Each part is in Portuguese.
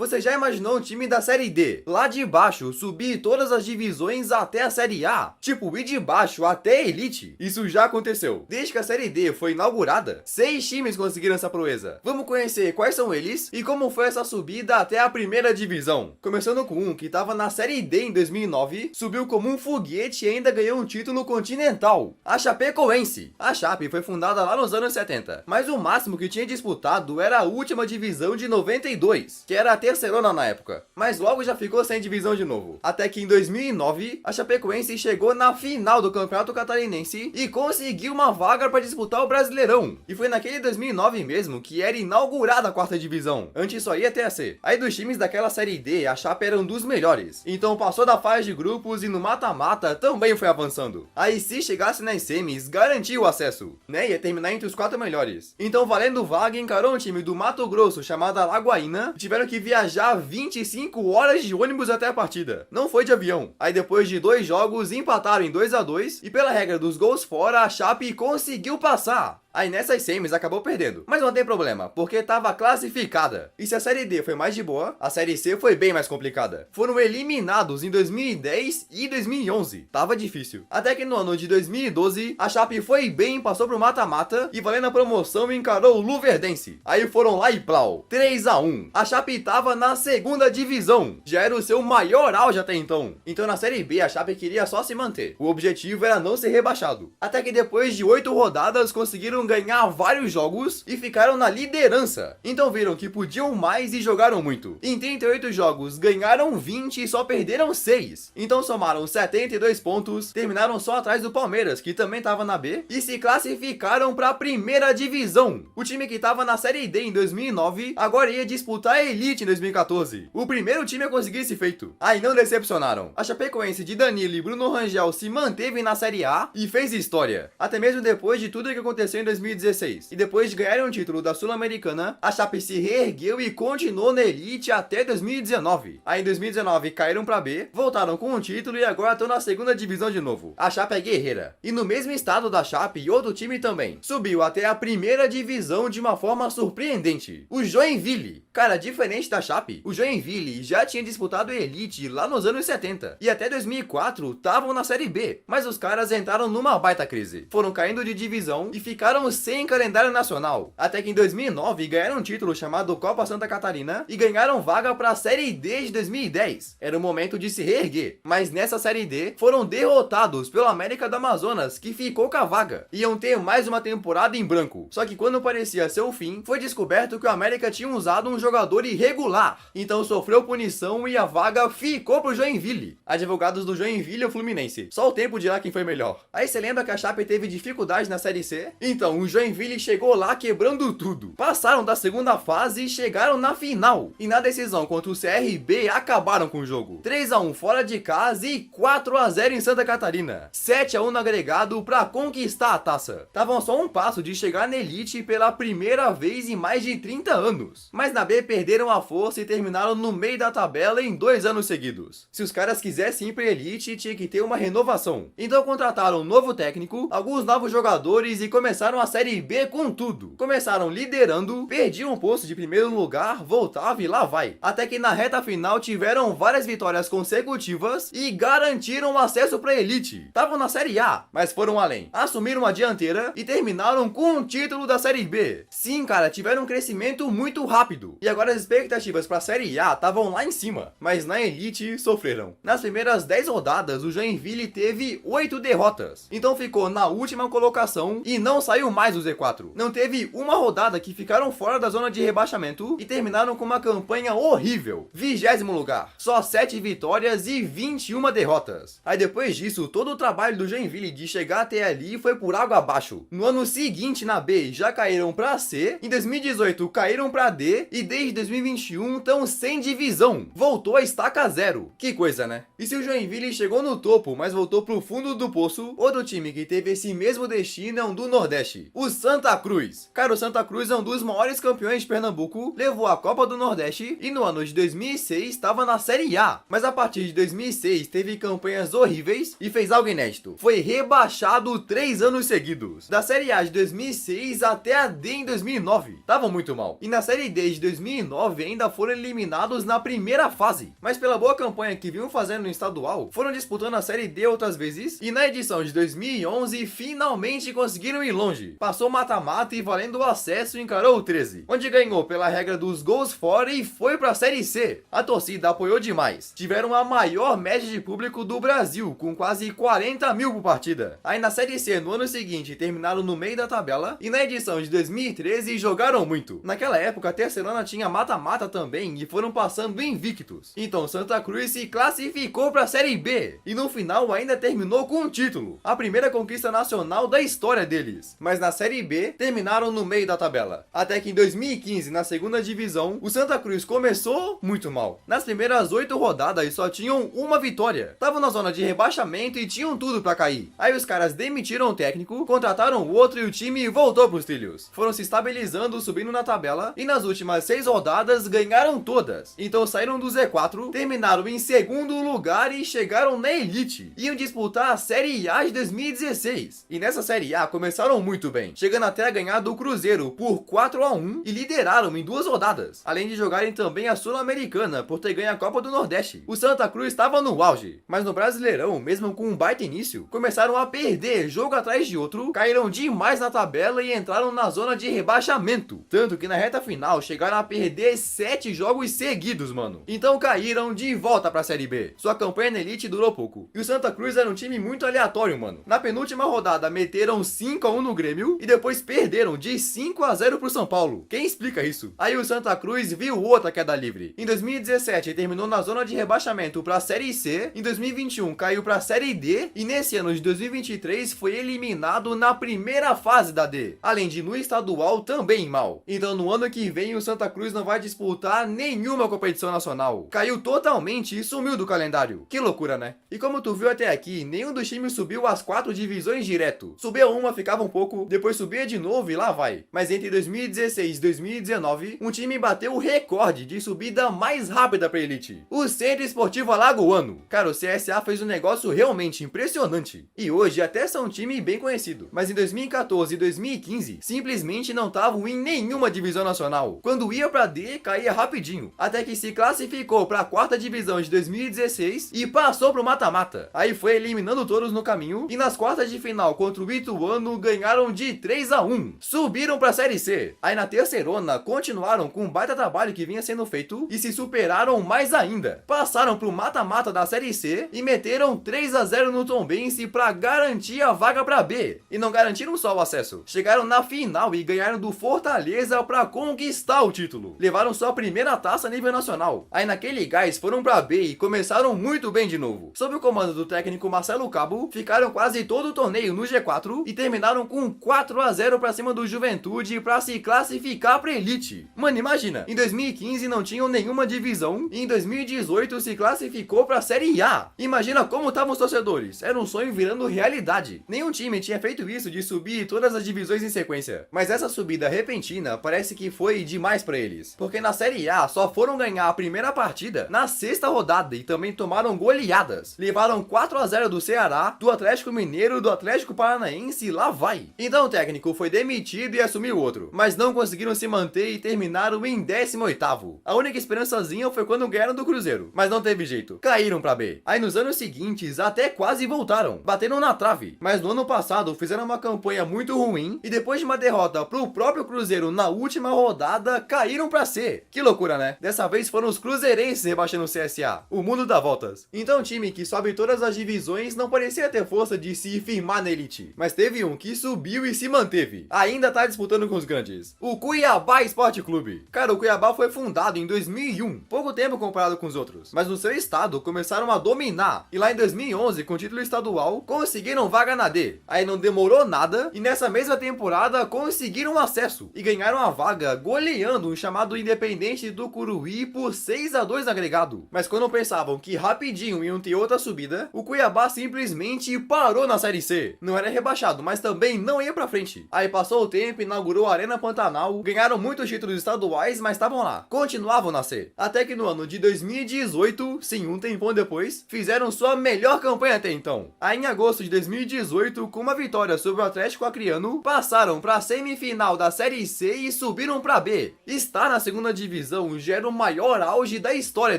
Você já imaginou um time da Série D, lá de baixo, subir todas as divisões até a Série A? Tipo, ir de baixo até a Elite? Isso já aconteceu. Desde que a Série D foi inaugurada, 6 times conseguiram essa proeza. Vamos conhecer quais são eles e como foi essa subida até a primeira divisão. Começando com um que estava na Série D em 2009, subiu como um foguete e ainda ganhou um título continental, a Chapecoense. A Chape foi fundada lá nos anos 70, mas o máximo que tinha disputado era a última divisão de 92, que era a terceirona na época, mas logo já ficou sem divisão de novo. Até que em 2009, a Chapecoense chegou na final do Campeonato Catarinense e conseguiu uma vaga para disputar o Brasileirão. E foi naquele 2009 mesmo que era inaugurada a quarta divisão. Antes só ia até a C. Aí dos times daquela Série D, a Chape era um dos melhores. Então passou da fase de grupos e no mata-mata também foi avançando. Aí se chegasse nas semis, garantiu o acesso, né? Ia terminar entre os 4 melhores. Então valendo vaga, encarou um time do Mato Grosso chamado Alagoinha. Tiveram que viajar 25 horas de ônibus até a partida. Não foi de avião. Aí depois de 2 jogos, empataram em 2-2 e pela regra dos gols fora, a Chape conseguiu passar. Aí nessas semis acabou perdendo, mas não tem problema, porque estava classificada. E se a Série D foi mais de boa, a Série C foi bem mais complicada. Foram eliminados em 2010 e 2011, tava difícil. Até que no ano de 2012, a Chape foi bem, passou pro mata-mata e valendo a promoção encarou o Luverdense. Aí foram lá e plau, 3-1. A Chape tava na segunda divisão, já era o seu maior auge até então. Então na Série B a Chape queria só se manter, o objetivo era não ser rebaixado. Até que depois de 8 rodadas conseguiram ganhar vários jogos e ficaram na liderança. Então viram que podiam mais e jogaram muito. Em 38 jogos ganharam 20 e só perderam 6. Então somaram 72 pontos, terminaram só atrás do Palmeiras, que também estava na B, e se classificaram para a primeira divisão. O time que estava na Série D em 2009 agora ia disputar a Elite em 2014. O primeiro time a conseguir esse feito. Aí não decepcionaram. A Chapecoense de Danilo e Bruno Rangel se manteve na Série A e fez história. Até mesmo depois de tudo que aconteceu em 2016. E depois de ganhar um título da Sul-Americana, a Chape se reergueu e continuou na Elite até 2019. Aí em 2019 caíram pra B, voltaram com um título e agora estão na segunda divisão de novo. A Chape é guerreira. E no mesmo estado da Chape, outro time também subiu até a primeira divisão de uma forma surpreendente. O Joinville. Cara, diferente da Chape, o Joinville já tinha disputado a Elite lá nos anos 70. E até 2004 estavam na Série B. Mas os caras entraram numa baita crise. Foram caindo de divisão e ficaram sem calendário nacional. Até que em 2009 ganharam um título chamado Copa Santa Catarina e ganharam vaga para a Série D de 2010. Era o momento de se reerguer. Mas nessa Série D foram derrotados pelo América do Amazonas, que ficou com a vaga. Iam ter mais uma temporada em branco. Só que quando parecia ser o fim, foi descoberto que o América tinha usado um jogador irregular. Então sofreu punição e a vaga ficou pro Joinville. Advogados do Joinville e o Fluminense. Só o tempo dirá quem foi melhor. Aí você lembra que a Chape teve dificuldade na Série C? Então o Joinville chegou lá quebrando tudo. Passaram da segunda fase e chegaram na final. E na decisão contra o CRB acabaram com o jogo. 3-1 fora de casa e 4-0 em Santa Catarina. 7-1 no agregado para conquistar a taça. Estavam só um passo de chegar na Elite pela primeira vez em mais de 30 anos. Mas na B perderam a força e terminaram no meio da tabela em 2 anos seguidos. Se os caras quisessem ir para Elite, tinha que ter uma renovação. Então contrataram um novo técnico, alguns novos jogadores e começaram a Série B com tudo. Começaram liderando, perdiam o posto de primeiro lugar, voltava e lá vai. Até que na reta final tiveram várias vitórias consecutivas e garantiram o acesso para Elite. Estavam na Série A, mas foram além. Assumiram a dianteira e terminaram com o título da Série B. Sim, cara, tiveram um crescimento muito rápido. E agora as expectativas para a Série A estavam lá em cima, mas na Elite sofreram. Nas primeiras 10 rodadas, o Joinville teve 8 derrotas. Então ficou na última colocação e não saiu mais do Z4. Não teve uma rodada que ficaram fora da zona de rebaixamento e terminaram com uma campanha horrível. 20º lugar. Só 7 vitórias e 21 derrotas. Aí depois disso, todo o trabalho do Joinville de chegar até ali foi por água abaixo. No ano seguinte, na B, já caíram pra C. Em 2018, caíram pra D. E desde 2021, estão sem divisão. Voltou a estaca zero. Que coisa, né? E se o Joinville chegou no topo, mas voltou pro fundo do poço, outro time que teve esse mesmo destino é um do Nordeste. Nordeste, o Santa Cruz. Cara, o Santa Cruz é um dos maiores campeões de Pernambuco, levou a Copa do Nordeste e no ano de 2006 estava na Série A. Mas a partir de 2006 teve campanhas horríveis e fez algo inédito. Foi rebaixado 3 anos seguidos. Da Série A de 2006 até a D em 2009. Tava muito mal. E na Série D de 2009 ainda foram eliminados na primeira fase. Mas pela boa campanha que vinham fazendo no estadual, foram disputando a Série D outras vezes e na edição de 2011 finalmente conseguiram ir longe. Passou mata-mata e valendo o acesso encarou o 13, onde ganhou pela regra dos gols fora e foi pra Série C. A torcida apoiou demais. Tiveram a maior média de público do Brasil, com quase 40 mil por partida. Aí na Série C no ano seguinte terminaram no meio da tabela e na edição de 2013 jogaram muito. Naquela época a Terceirona tinha mata-mata também e foram passando invictos. Então Santa Cruz se classificou pra Série B e no final ainda terminou com um título, a primeira conquista nacional da história deles. Mas na Série B terminaram no meio da tabela. Até que em 2015, na segunda divisão, o Santa Cruz começou muito mal. Nas primeiras 8 rodadas só tinham uma vitória. Estavam na zona de rebaixamento e tinham tudo pra cair. Aí os caras demitiram o técnico, contrataram o outro e o time voltou pros trilhos. Foram se estabilizando, subindo na tabela e nas últimas 6 rodadas ganharam todas. Então saíram do Z4, terminaram em segundo lugar e chegaram na elite. Iam disputar a Série A de 2016. E nessa Série A começaram muito bem, chegando até a ganhar do Cruzeiro por 4-1 e lideraram em 2 rodadas. Além de jogarem também a Sul-Americana por ter ganho a Copa do Nordeste. O Santa Cruz estava no auge, mas no Brasileirão, mesmo com um baita início, começaram a perder jogo atrás de outro, caíram demais na tabela e entraram na zona de rebaixamento. Tanto que na reta final chegaram a perder 7 jogos seguidos, mano. Então caíram de volta pra Série B. Sua campanha na elite durou pouco. E o Santa Cruz era um time muito aleatório, mano. Na penúltima rodada meteram 5-1 no Grêmio e depois perderam de 5-0 pro São Paulo. Quem explica isso? Aí o Santa Cruz viu outra queda livre. Em 2017 terminou na zona de rebaixamento pra Série C, em 2021 caiu pra Série D e nesse ano de 2023 foi eliminado na primeira fase da D. Além de no estadual também mal. Então no ano que vem o Santa Cruz não vai disputar nenhuma competição nacional. Caiu totalmente e sumiu do calendário. Que loucura, né? E como tu viu até aqui, nenhum dos times subiu as 4 divisões direto. Subia uma, ficava um pouco, depois subia de novo e lá vai. Mas entre 2016 e 2019, um time bateu o recorde de subida mais rápida pra elite. O Centro Esportivo Alagoano. Cara, o CSA fez um negócio realmente impressionante. E hoje até são um time bem conhecido. Mas em 2014 e 2015, simplesmente não estavam em nenhuma divisão nacional. Quando ia pra D, caía rapidinho. Até que se classificou pra 4ª divisão de 2016 e passou pro mata-mata. Aí foi eliminando todos no caminho e nas quartas de final contra o Ituano ganharam de 3-1. Subiram pra Série C. Aí na Terceirona continuaram com um baita trabalho que vinha sendo feito e se superaram mais ainda. Passaram pro mata-mata da Série C e meteram 3-0 no Tombense pra garantir a vaga pra B. E não garantiram só o acesso. Chegaram na final e ganharam do Fortaleza pra conquistar o título. Levaram sua primeira taça a nível nacional. Aí naquele gás foram pra B e começaram muito bem de novo. Sob o comando do técnico Marcelo Cabo, ficaram quase todo o torneio no G4 e terminaram com 4-0 pra cima do Juventude pra se classificar pra elite. Mano, imagina, em 2015 não tinham nenhuma divisão e em 2018 se classificou pra Série A. Imagina como estavam os torcedores, era um sonho virando realidade. Nenhum time tinha feito isso de subir todas as divisões em sequência. Mas essa subida repentina parece que foi demais pra eles, porque na Série A só foram ganhar a primeira partida na 6ª rodada e também tomaram goleadas. Levaram 4-0 do Ceará, do Atlético Mineiro, do Atlético Paranaense e lá vai. Então o técnico foi demitido e assumiu outro, mas não conseguiram se manter e terminaram em 18º. A única esperançazinha foi quando ganharam do Cruzeiro, mas não teve jeito, caíram pra B. Aí nos anos seguintes até quase voltaram, bateram na trave, mas no ano passado fizeram uma campanha muito ruim e depois de uma derrota pro próprio Cruzeiro na última rodada, caíram pra C. Que loucura, né? Dessa vez foram os cruzeirenses rebaixando o CSA. O mundo dá voltas. Então um time que sobe todas as divisões não parecia ter força de se firmar na elite, mas teve um que subiu e se manteve. Ainda tá disputando com os grandes. O Cuiabá Esporte Clube. Cara, o Cuiabá foi fundado em 2001, pouco tempo comparado com os outros, mas no seu estado começaram a dominar. E lá em 2011, com o título estadual, conseguiram vaga na D. Aí não demorou nada e nessa mesma temporada conseguiram acesso e ganharam a vaga goleando um chamado Independente do Curuí por 6-2 agregado. Mas quando pensavam que rapidinho iam ter outra subida, o Cuiabá simplesmente parou na Série C. Não era rebaixado, mas também não não ia pra frente. Aí passou o tempo, inaugurou a Arena Pantanal, ganharam muitos títulos estaduais, mas estavam lá, continuavam na C. Até que no ano de 2018, sim, um tempão depois, fizeram sua melhor campanha até então. Aí em agosto de 2018, com uma vitória sobre o Atlético Acreano, passaram pra semifinal da Série C e subiram pra B. Estar na segunda divisão já era o maior auge da história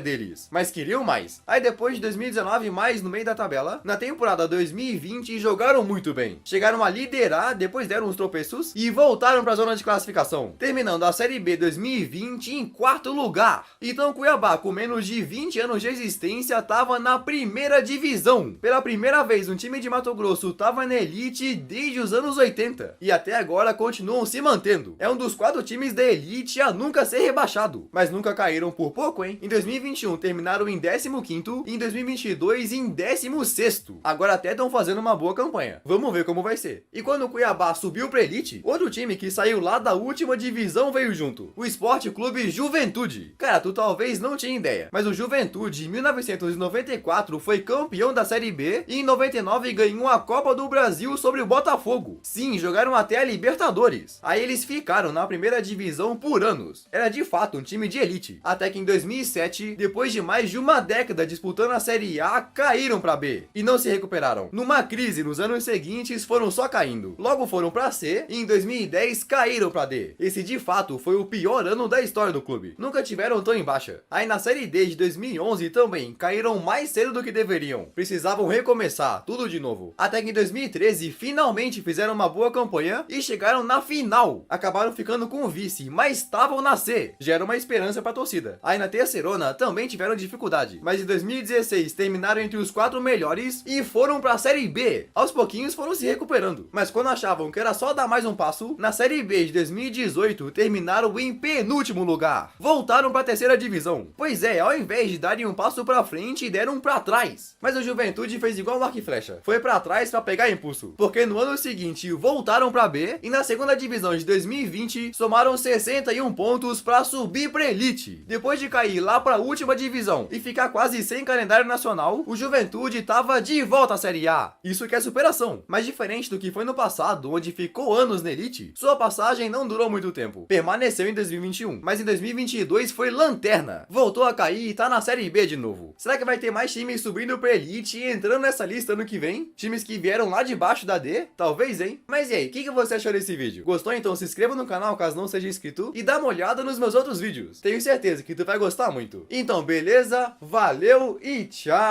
deles, mas queriam mais. Aí depois de 2019, mais no meio da tabela, na temporada 2020 jogaram muito bem. Chegaram a liderar, depois deram uns tropeços e voltaram para a zona de classificação, terminando a Série B 2020 em quarto lugar. Então Cuiabá, com menos de 20 anos de existência, estava na primeira divisão. Pela primeira vez, um time de Mato Grosso estava na elite desde os anos 80 e até agora continuam se mantendo. É um dos 4 times da elite a nunca ser rebaixado, mas nunca caíram por pouco, hein? Em 2021 terminaram em 15º e em 2022 em 16º. Agora até estão fazendo uma boa campanha. Vamos ver como vai ser. E quando o Cuiabá subiu pra elite, outro time que saiu lá da última divisão veio junto. O Esporte Clube Juventude. Cara, tu talvez não tinha ideia, mas o Juventude em 1994 foi campeão da Série B e em 99 ganhou a Copa do Brasil sobre o Botafogo. Sim, jogaram até a Libertadores. Aí eles ficaram na primeira divisão por anos. Era de fato um time de elite. Até que em 2007, depois de mais de uma década disputando a Série A, caíram pra B e não se recuperaram. Numa crise nos anos seguintes, foram só caindo. Logo foram pra C e em 2010 caíram pra D. Esse de fato foi o pior ano da história do clube. Nunca tiveram tão em baixa. Aí na Série D de 2011 também caíram mais cedo do que deveriam. Precisavam recomeçar tudo de novo. Até que em 2013 finalmente fizeram uma boa campanha e chegaram na final. Acabaram ficando com o vice, mas estavam na C. Já era uma esperança pra torcida. Aí na terceirona também tiveram dificuldade, mas em 2016 terminaram entre os 4 melhores e foram pra Série B. Aos pouquinhos foram se recuperando, mas quando achavam que era só dar mais um passo, na Série B de 2018 terminaram em penúltimo lugar. Voltaram pra terceira divisão. Pois é, ao invés de darem um passo pra frente, deram um pra trás. Mas o Juventude fez igual o arco e flecha. Foi pra trás pra pegar impulso, porque no ano seguinte voltaram pra B e na segunda divisão de 2020 somaram 61 pontos pra subir pra elite. Depois de cair lá pra última divisão e ficar quase sem calendário nacional, o Juventude tava de volta à Série A. Isso que é superação, mas diferente do que foi no passado, onde ficou anos na elite, sua passagem não durou muito tempo. Permaneceu em 2021, mas em 2022 foi lanterna. Voltou a cair e tá na Série B de novo. Será que vai ter mais times subindo pra elite e entrando nessa lista ano que vem? Times que vieram lá de baixo da D? Talvez, hein? Mas e aí, o que você achou desse vídeo? Gostou? Então se inscreva no canal caso não seja inscrito e dá uma olhada nos meus outros vídeos. Tenho certeza que tu vai gostar muito. Então beleza? Valeu e tchau!